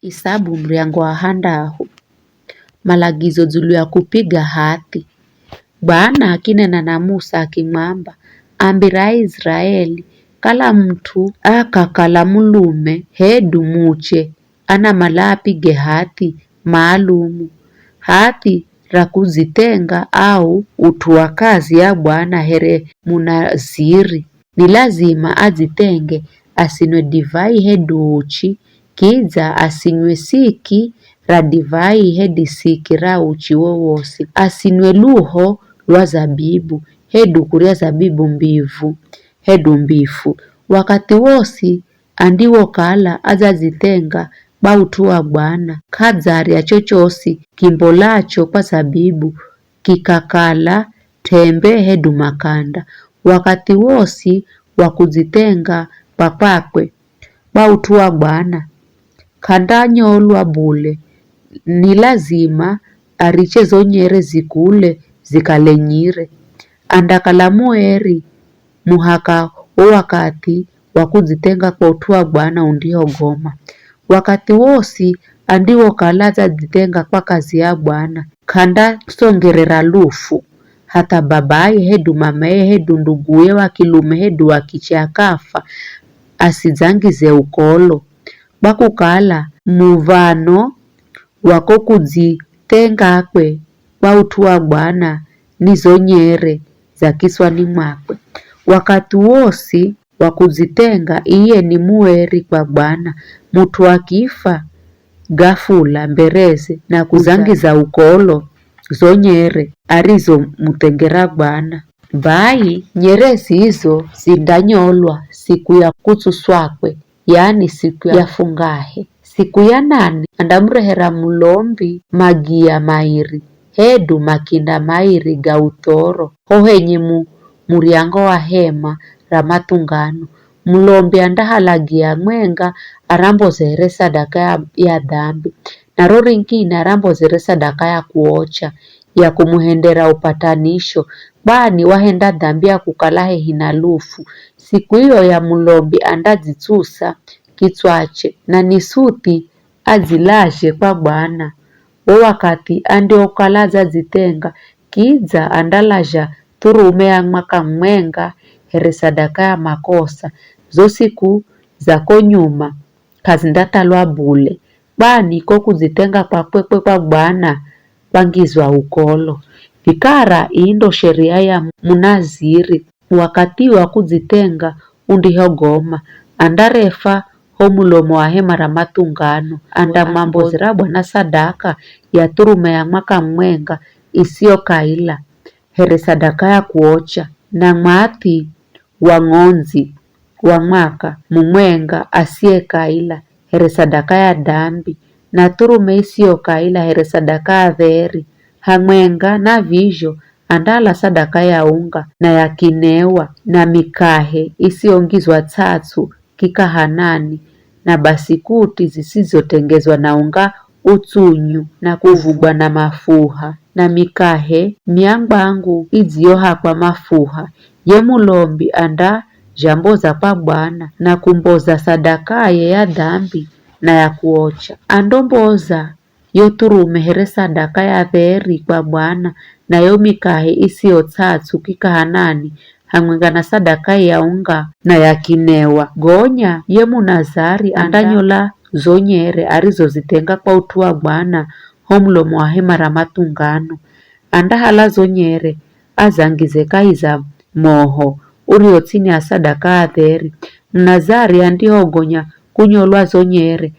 Isabu mriango wa handaho. Malagizo zulu ya kupiga hati. Bwana akinena na Musa akimwamba, ambira Israeli, kala mtu akakala mulume hedu muche ana mala apige hati maalumu. Hati rakuzitenga au utua kazi ya Bwana here munaziri. Ni lazima azitenge, asinwe divai hedu uchi, kiza asinywe siki ra divai hedi siki ra uchi wowosi. Asinwe luho lwa zabibu, hedu kuria zabibu mbivu, hedu mbifu. Wakati wosi andiwo kala azazitenga bautua Bwana. Kadzari ya chochosi kimbolacho kwa zabibu kikakala tembe hedu makanda. Wakati wosi wakuzitenga papakwe bautua Bwana. Kandanyolwa bule, ni lazima ariche zonyere zikule zikalenyire. Andakala mueri muhaka wakati wakuzitenga kwa utua Bwana undiho goma. Wakati wosi andiwo kalaza zitenga kwa kazi ya Bwana. Kanda songerera lufu. Hata babaye hedu mamaye hedu nduguye wakilume hedu wakiche akafa asizangize ukolo. Bakukala muvano wako kuzitenga akwe bautua Bwana nizonyere za kiswani mwakwe. Wakati wosi wakuzitenga iye ni mueri kwa Bwana. Mutu akifa gafula mbereze na kuzangiza ukolo zonyere arizo mutengera Bwana. Bai nyerezi hizo zindanyolwa siku ya kutuswakwe, yani siku ya fungahe. Siku ya 8 andamurehera mulombi magia mairi hedu makinda mairi ga utoro hohenye muriango wa hema ra matungano. Mulombi andahalagia mwenga arambozere sadaka ya dhambi, na roringine arambozere sadaka ya kuocha ya kumuhendera upatanisho, bani wahenda dhambi ya kukalahe hinalufu. Siku hiyo ya mulombi andazitsusa kichwache na nisuti azilashe kwa Bwana. Wakati andio kalaza zitenga kiza andalaja turume ya mwaka mwenga here sadaka ya makosa. Zo siku zako nyuma kazindatalwa bule, bani ko kuzitenga kwa kwekwe kwa Bwana bangizwa ukolo. Vikara indo sheria ya munaziri. Wakati wa kuzitenga undiho goma andarefa homulomo wa hema ra matungano. Anda mambo zira Bwana sadaka ya turume ya mwaka mwenga isio kaila here sadaka ya kuocha, na mati wa ng'onzi wa mwaka mumwenga asie kaila here sadaka ya dhambi, na turume isio kaila here sadaka ya dheri. Hamwenga na vizho andala sadaka ya unga na ya kinewa na mikahe isiongizwa tatu kikahanani, na basikuti zisizotengezwa na unga utunyu na kuvugwa na mafuha, na mikahe miambangu izioha kwa mafuha. Ye mulombi anda jamboza kwa Bwana na kumboza sadakaye ya dhambi na ya kuocha. Andomboza yo turume here sadaka ya dheri kwa Bwana, na yo mikahe isio tatu kikahanani hamwenga na sadaka ya unga na ya kinewa. Gonya ye munazari andanyola zonyere arizozitenga kwa utua Bwana homulomo wa hema ra matungano. Andahala zonyere azangize kaiza moho urio chini ya sadaka ya dheri. Mnazari andiho gonya kunyolwa zonyere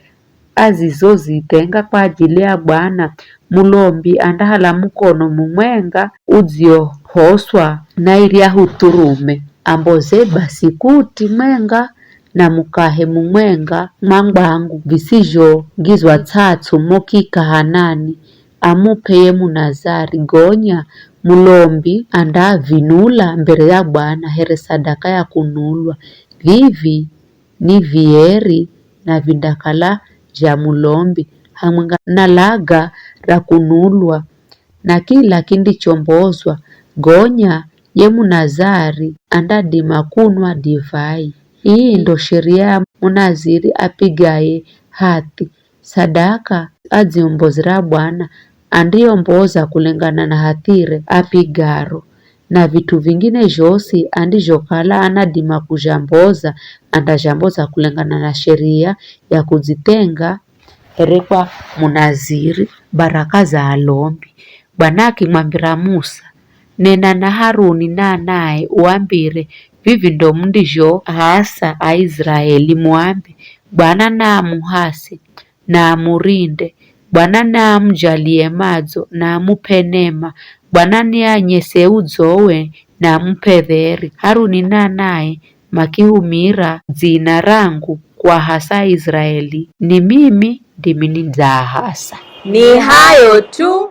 azizozitenga kwa ajili ya Bwana. Mulombi andahala mukono mumwenga uzio hoswa na iria huturume amboze basikuti mwenga na mukahe mumwenga mangbangu visijo ngizwa tatu moki kahanani amupeye munazari. Gonya mulombi anda vinula mbere ya Bwana here sadaka ya kunulwa. Vivi ni vieri na vindakala ja mulombi hamwenga na laga ra kunulwa na kila kindi chombozwa. Gonya ye munazari andadima kunwa divai. Hii ndo sheria munaziri apigaye hati sadaka adziumbozera Bwana andiyomboza kulengana na hathire apigaro, na vitu vingine zhosi andizhokala anadima kuzhamboza andazhamboza kulengana na sheria ya kudzitenga herekwa munaziri baraka za alombi. Bwana akimwambira Musa, nena na Haruni naye uambire vivi ndo mndizho hasa Aisraeli muambe, Bwana na amuhase na amurinde, Bwana na amjalie madzo na amupe neema, Bwana ni anyese udzowe na amupe dheri. Haruni naye makihumira dzina rangu kwa hasa Israeli, ni mimi ndimi nidzahasa. Ni hayo tu.